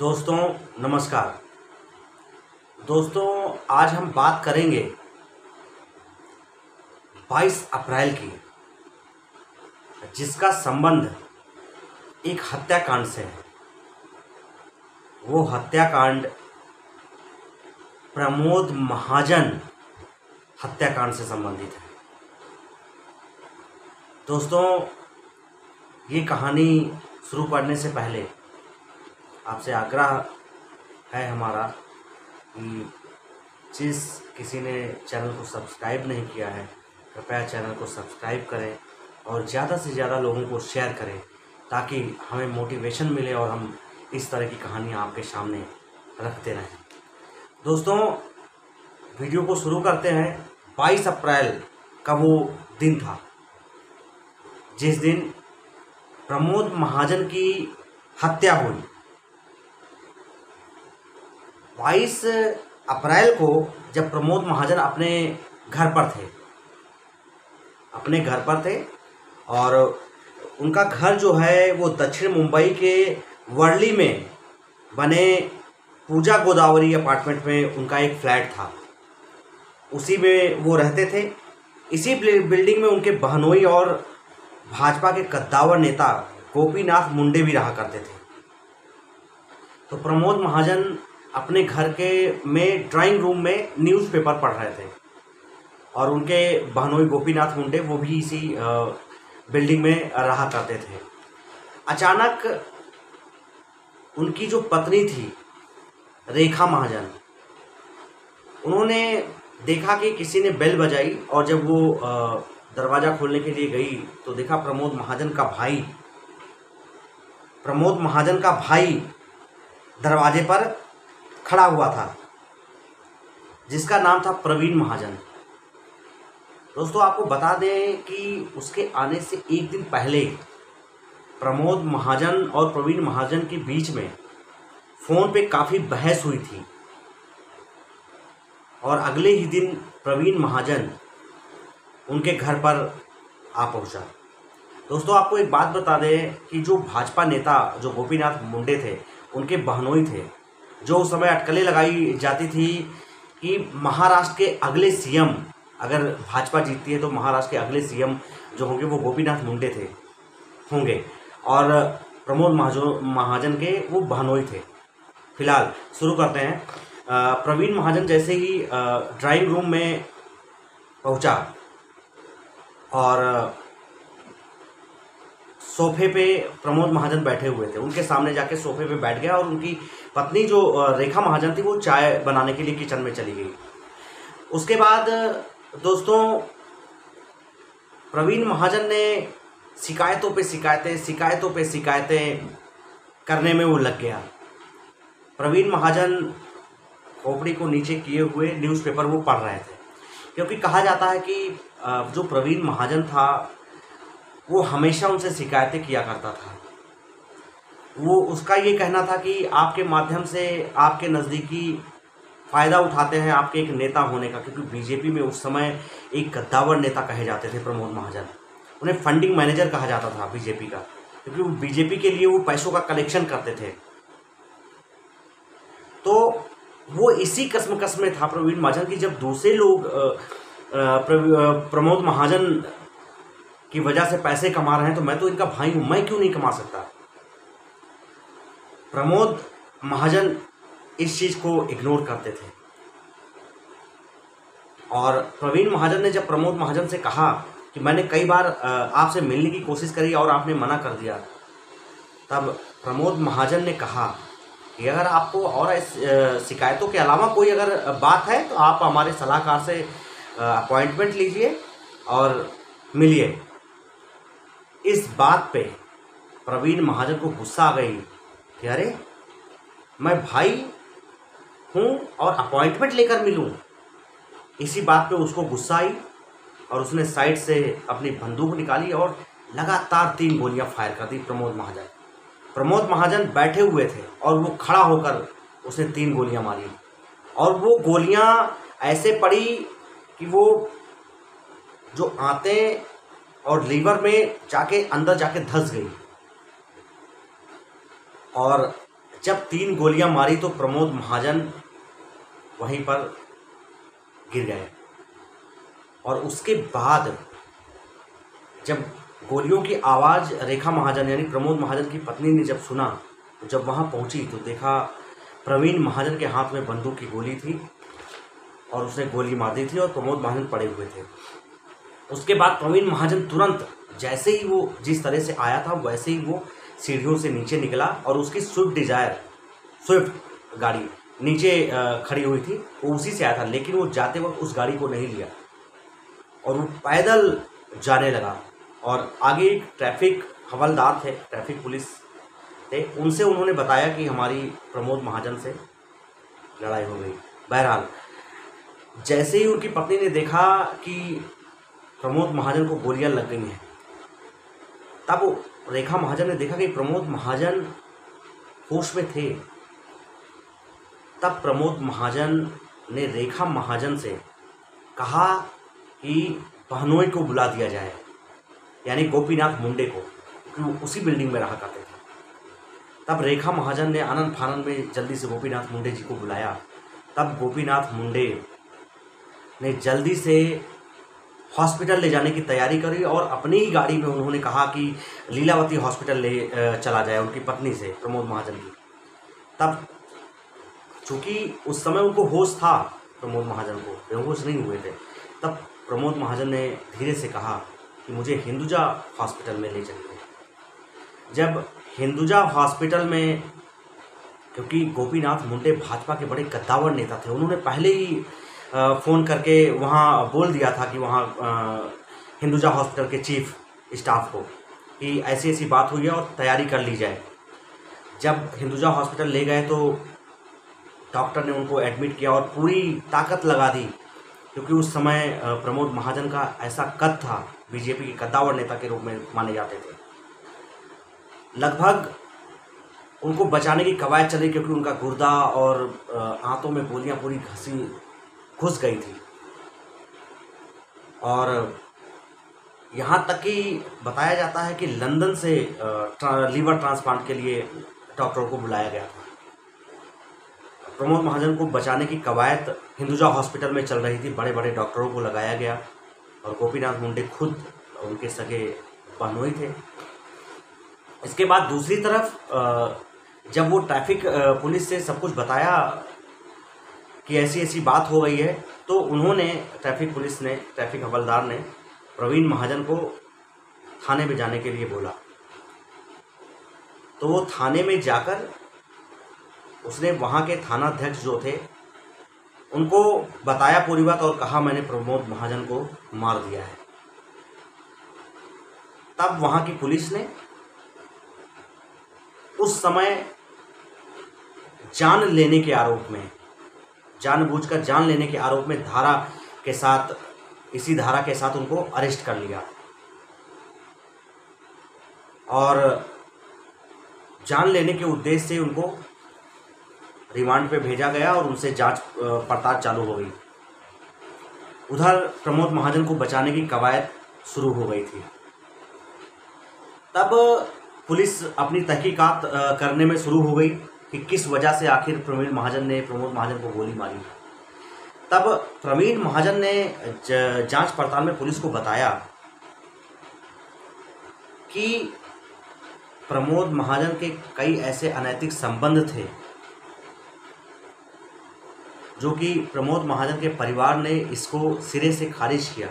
दोस्तों नमस्कार। दोस्तों आज हम बात करेंगे 22 अप्रैल की, जिसका संबंध एक हत्याकांड से है। वो हत्याकांड प्रमोद महाजन हत्याकांड से संबंधित है। दोस्तों ये कहानी शुरू करने से पहले आपसे आग्रह है हमारा कि जिस किसी ने चैनल को सब्सक्राइब नहीं किया है, कृपया चैनल को सब्सक्राइब करें और ज़्यादा से ज़्यादा लोगों को शेयर करें, ताकि हमें मोटिवेशन मिले और हम इस तरह की कहानियाँ आपके सामने रखते रहें। दोस्तों वीडियो को शुरू करते हैं। 22 अप्रैल का वो दिन था जिस दिन प्रमोद महाजन की हत्या हुई। 22 अप्रैल को जब प्रमोद महाजन अपने घर पर थे और उनका घर जो है वो दक्षिण मुंबई के वर्ली में बने पूजा गोदावरी अपार्टमेंट में उनका एक फ्लैट था। उसी में वो रहते थे। इसी बिल्डिंग में उनके बहनोई और भाजपा के कद्दावर नेता गोपीनाथ मुंडे भी रहा करते थे। तो प्रमोद महाजन अपने घर के में ड्राइंग रूम में न्यूज़पेपर पढ़ रहे थे और उनके बहनोई गोपीनाथ मुंडे वो भी इसी बिल्डिंग में रहा करते थे। अचानक उनकी जो पत्नी थी रेखा महाजन, उन्होंने देखा कि किसी ने बेल बजाई और जब वो दरवाज़ा खोलने के लिए गई तो देखा प्रमोद महाजन का भाई दरवाजे पर खड़ा हुआ था, जिसका नाम था प्रवीण महाजन। दोस्तों आपको बता दें कि उसके आने से एक दिन पहले प्रमोद महाजन और प्रवीण महाजन के बीच में फ़ोन पे काफ़ी बहस हुई थी और अगले ही दिन प्रवीण महाजन उनके घर पर आ पहुंचा। दोस्तों आपको एक बात बता दें कि जो भाजपा नेता जो गोपीनाथ मुंडे थे, उनके बहनोई थे, जो उस समय अटकलें लगाई जाती थी कि महाराष्ट्र के अगले सीएम, अगर भाजपा जीतती है तो महाराष्ट्र के अगले सीएम जो होंगे वो गोपीनाथ मुंडे होंगे और प्रमोद महाजन के वो बहनोई थे। फिलहाल शुरू करते हैं। प्रवीण महाजन जैसे ही ड्राइंग रूम में पहुंचा और सोफे पे प्रमोद महाजन बैठे हुए थे, उनके सामने जाके सोफे पे बैठ गया और उनकी पत्नी जो रेखा महाजन थी वो चाय बनाने के लिए किचन में चली गई। उसके बाद दोस्तों प्रवीण महाजन ने शिकायतों पे शिकायतें करने में वो लग गया। प्रवीण महाजन खोपड़ी को नीचे किए हुए न्यूज़पेपर वो पढ़ रहे थे, क्योंकि कहा जाता है कि जो प्रवीण महाजन था वो हमेशा उनसे शिकायतें किया करता था। वो उसका ये कहना था कि आपके माध्यम से आपके नज़दीकी फ़ायदा उठाते हैं आपके एक नेता होने का, क्योंकि बीजेपी में उस समय एक कद्दावर नेता कहे जाते थे प्रमोद महाजन। उन्हें फंडिंग मैनेजर कहा जाता था बीजेपी का, क्योंकि वो बीजेपी के लिए वो पैसों का कलेक्शन करते थे। तो वो इसी कसम में था प्रवीण महाजन की जब दूसरे लोग प्रमोद महाजन की वजह से पैसे कमा रहे हैं तो मैं तो इनका भाई हूं, मैं क्यों नहीं कमा सकता। प्रमोद महाजन इस चीज को इग्नोर करते थे और प्रवीण महाजन ने जब प्रमोद महाजन से कहा कि मैंने कई बार आपसे मिलने की कोशिश करी और आपने मना कर दिया, तब प्रमोद महाजन ने कहा कि अगर आपको और शिकायतों के अलावा कोई अगर बात है तो आप हमारे सलाहकार से अपॉइंटमेंट लीजिए और मिलिए। इस बात पे प्रवीण महाजन को गुस्सा आ गई कि अरे मैं भाई हूँ और अपॉइंटमेंट लेकर मिलूँ। इसी बात पे उसको गुस्सा आई और उसने साइड से अपनी बंदूक निकाली और लगातार 3 गोलियां फायर कर दी प्रमोद महाजन बैठे हुए थे और वो खड़ा होकर उसने 3 गोलियां मारी और वो गोलियां ऐसे पड़ी कि वो जो आंतें और लीवर में जाके अंदर जाके धंस गई और जब 3 गोलियां मारी तो प्रमोद महाजन वहीं पर गिर गए। और उसके बाद जब गोलियों की आवाज़ रेखा महाजन यानी प्रमोद महाजन की पत्नी ने जब सुना, तो जब वहाँ पहुँची तो देखा प्रवीण महाजन के हाथ में बंदूक की गोली थी और उसने गोली मार दी थी और प्रमोद महाजन पड़े हुए थे। उसके बाद प्रवीण महाजन तुरंत, जैसे ही वो जिस तरह से आया था वैसे ही वो सीढ़ियों से नीचे निकला और उसकी स्विफ्ट गाड़ी नीचे खड़ी हुई थी, वो उसी से आया था, लेकिन वो जाते वक्त उस गाड़ी को नहीं लिया और वो पैदल जाने लगा। और आगे एक ट्रैफिक हवलदार थे, ट्रैफिक पुलिस थे, उनसे उन्होंने बताया कि हमारी प्रमोद महाजन से लड़ाई हो गई। बहरहाल जैसे ही उनकी पत्नी ने देखा कि प्रमोद महाजन को गोलियां लग गई हैं, तब रेखा महाजन ने देखा कि प्रमोद महाजन होश में थे। तब प्रमोद महाजन ने रेखा महाजन से कहा कि बहनोई को बुला दिया जाए, यानी गोपीनाथ मुंडे को, क्योंकि वो उसी बिल्डिंग में रहा करते थे। तब रेखा महाजन ने आनंद फानंद में जल्दी से गोपीनाथ मुंडे जी को बुलाया। तब गोपीनाथ मुंडे ने जल्दी से हॉस्पिटल ले जाने की तैयारी करी और अपनी ही गाड़ी में उन्होंने कहा कि लीलावती हॉस्पिटल ले चला जाए उनकी पत्नी से, प्रमोद महाजन की। तब चूँकि उस समय उनको होश था, प्रमोद महाजन को बेहोश नहीं हुए थे, तब प्रमोद महाजन ने धीरे से कहा कि मुझे हिंदुजा हॉस्पिटल में ले चलिए। जब हिंदुजा हॉस्पिटल में, क्योंकि गोपीनाथ मुंडे भाजपा के बड़े कद्दावर नेता थे, उन्होंने पहले ही फ़ोन करके वहाँ बोल दिया था कि वहाँ हिंदुजा हॉस्पिटल के चीफ स्टाफ को कि ऐसी ऐसी बात हुई है और तैयारी कर ली जाए। जब हिंदुजा हॉस्पिटल ले गए तो डॉक्टर ने उनको एडमिट किया और पूरी ताकत लगा दी, क्योंकि उस समय प्रमोद महाजन का ऐसा कद था, बीजेपी के कद्दावर नेता के रूप में माने जाते थे। लगभग उनको बचाने की कवायद चली, क्योंकि उनका गुर्दा और आंतों में गोलियां पूरी घुस गई थी। और यहाँ तक कि बताया जाता है कि लंदन से लीवर ट्रांसप्लांट के लिए डॉक्टरों को बुलाया गया था। प्रमोद महाजन को बचाने की कवायद हिंदुजा हॉस्पिटल में चल रही थी, बड़े बड़े डॉक्टरों को लगाया गया और गोपीनाथ मुंडे खुद उनके सगे बहनोई थे। इसके बाद दूसरी तरफ जब वो ट्रैफिक पुलिस से सब कुछ बताया कि ऐसी ऐसी बात हो गई है, तो उन्होंने ट्रैफिक हवलदार ने प्रवीण महाजन को थाने में जाने के लिए बोला। तो वो थाने में जाकर उसने वहाँ के थानाध्यक्ष जो थे उनको बताया पूरी बात और कहा मैंने प्रमोद महाजन को मार दिया है। तब वहाँ की पुलिस ने उस समय जान लेने के आरोप में, जानबूझकर जान लेने के आरोप में इसी धारा के साथ उनको अरेस्ट कर लिया और जान लेने के उद्देश्य से उनको रिमांड पे भेजा गया और उनसे जांच पड़ताल चालू हो गई। उधर प्रमोद महाजन को बचाने की कवायद शुरू हो गई थी। तब पुलिस अपनी तहकीकात करने में शुरू हो गई कि किस वजह से आखिर प्रवीण महाजन ने प्रमोद महाजन को गोली मारी। तब प्रवीण महाजन ने जांच पड़ताल में पुलिस को बताया कि प्रमोद महाजन के कई ऐसे अनैतिक संबंध थे जो कि प्रमोद महाजन के परिवार ने इसको सिरे से खारिज किया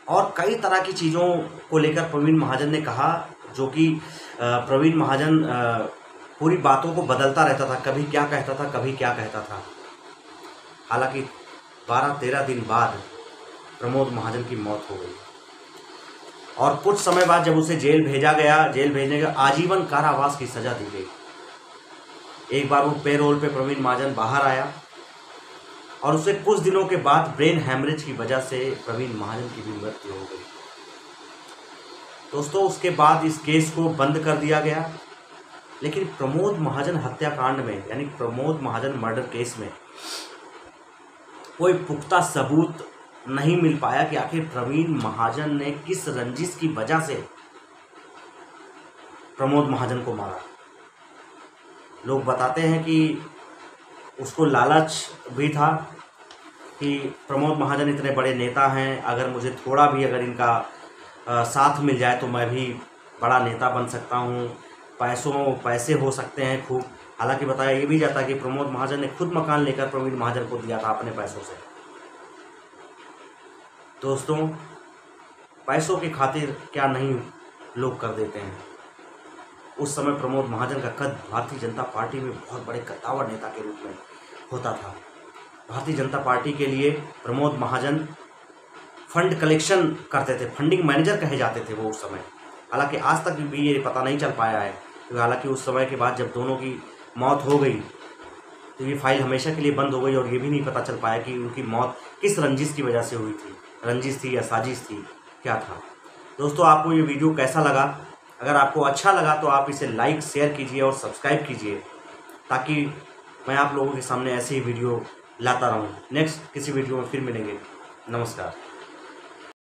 और कई तरह की चीज़ों को लेकर प्रवीण महाजन ने कहा, जो कि प्रवीण महाजन पूरी बातों को बदलता रहता था, कभी क्या कहता था कभी क्या कहता था। हालांकि 12-13 दिन बाद प्रमोद महाजन की मौत हो गई और कुछ समय बाद जब उसे जेल भेजा गया, जेल भेजने का आजीवन कारावास की सजा दी गई। एक बार वो पेरोल पे प्रवीण महाजन बाहर आया और उससे कुछ दिनों के बाद ब्रेन हैमरेज की वजह से प्रवीण महाजन की भी मृत्यु हो गई। दोस्तों, उसके बाद इस केस को बंद कर दिया गया, लेकिन प्रमोद महाजन हत्याकांड में यानी प्रमोद महाजन मर्डर केस में कोई पुख्ता सबूत नहीं मिल पाया कि आखिर प्रवीण महाजन ने किस रंजिश की वजह से प्रमोद महाजन को मारा। लोग बताते हैं कि उसको लालच भी था कि प्रमोद महाजन इतने बड़े नेता हैं, अगर मुझे थोड़ा भी अगर इनका साथ मिल जाए तो मैं भी बड़ा नेता बन सकता हूँ, पैसे हो सकते हैं खूब। हालांकि बताया ये भी जाता है कि प्रमोद महाजन ने खुद मकान लेकर प्रवीण महाजन को दिया था अपने पैसों से। दोस्तों, पैसों की खातिर क्या नहीं लोग कर देते हैं। उस समय प्रमोद महाजन का कद भारतीय जनता पार्टी में बहुत बड़े कद्दावर नेता के रूप में होता था। भारतीय जनता पार्टी के लिए प्रमोद महाजन फंड कलेक्शन करते थे, फंडिंग मैनेजर कहे जाते थे वो उस समय। हालांकि आज तक भी ये पता नहीं चल पाया है, हालांकि उस समय के बाद जब दोनों की मौत हो गई तो ये फाइल हमेशा के लिए बंद हो गई और ये भी नहीं पता चल पाया कि उनकी मौत किस रंजिश की वजह से हुई थी, रंजिश थी या साजिश थी, क्या था। दोस्तों, आपको ये वीडियो कैसा लगा? अगर आपको अच्छा लगा तो आप इसे लाइक शेयर कीजिए और सब्सक्राइब कीजिए, ताकि मैं आप लोगों के सामने ऐसे ही वीडियो लाता रहूं। नेक्स्ट किसी वीडियो में फिर मिलेंगे। नमस्कार।